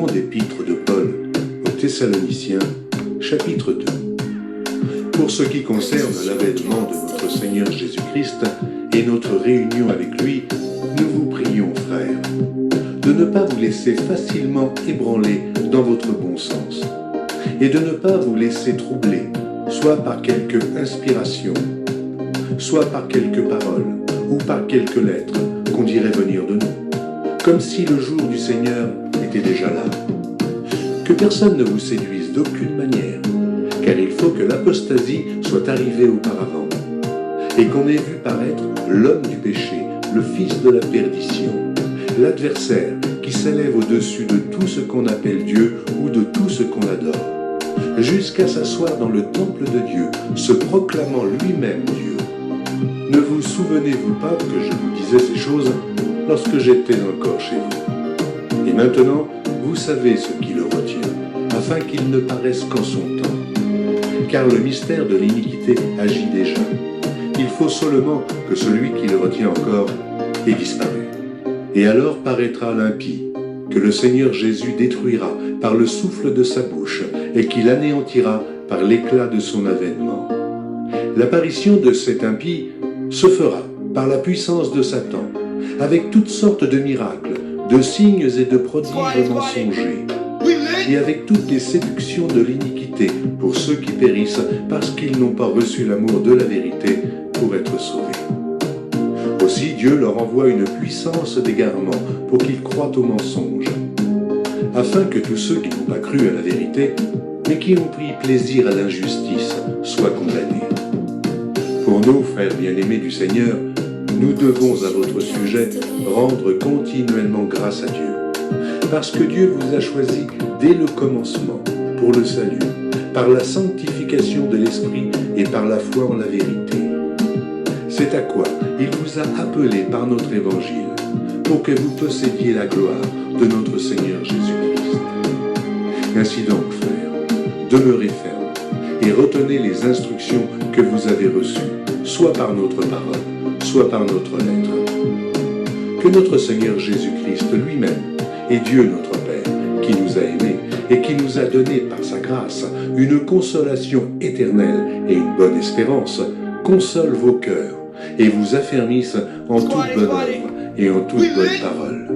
Seconde épître de Paul aux Thessaloniciens, chapitre 2. Pour ce qui concerne l'avènement de notre Seigneur Jésus-Christ et notre réunion avec lui, nous vous prions, frères, de ne pas vous laisser facilement ébranler dans votre bon sens, et de ne pas vous laisser troubler, soit par quelque inspiration, soit par quelques paroles, ou par quelques lettres qu'on dirait venir de nous, comme si le jour du Seigneur était déjà là. Que personne ne vous séduise d'aucune manière, car il faut que l'apostasie soit arrivée auparavant, et qu'on ait vu paraître l'homme du péché, le fils de la perdition, l'adversaire qui s'élève au-dessus de tout ce qu'on appelle Dieu ou de tout ce qu'on adore, jusqu'à s'asseoir dans le temple de Dieu, se proclamant lui-même Dieu. Ne vous souvenez-vous pas que je vous disais ces choses lorsque j'étais encore chez vous? Et maintenant, vous savez ce qui le retient, afin qu'il ne paraisse qu'en son temps. Car le mystère de l'iniquité agit déjà. Il faut seulement que celui qui le retient encore ait disparu. Et alors paraîtra l'impie, que le Seigneur Jésus détruira par le souffle de sa bouche et qu'il anéantira par l'éclat de son avènement. L'apparition de cet impie se fera par la puissance de Satan, avec toutes sortes de miracles, de signes et de prodiges mensongers, et avec toutes les séductions de l'iniquité pour ceux qui périssent parce qu'ils n'ont pas reçu l'amour de la vérité pour être sauvés. Aussi Dieu leur envoie une puissance d'égarement pour qu'ils croient au mensonge, afin que tous ceux qui n'ont pas cru à la vérité, mais qui ont pris plaisir à l'injustice, soient condamnés. Pour nous, frères bien-aimés du Seigneur, nous devons à votre sujet rendre continuellement grâce à Dieu, parce que Dieu vous a choisi dès le commencement pour le salut, par la sanctification de l'Esprit et par la foi en la vérité. C'est à quoi il vous a appelé par notre évangile, pour que vous possédiez la gloire de notre Seigneur Jésus-Christ. Ainsi donc, frères, demeurez fermes et retenez les instructions que vous avez reçues, soit par notre parole, soit par notre lettre. Que notre Seigneur Jésus-Christ lui-même et Dieu notre Père, qui nous a aimés et qui nous a donné par sa grâce une consolation éternelle et une bonne espérance, console vos cœurs et vous affermisse en toute bonne œuvre et en toute bonne parole.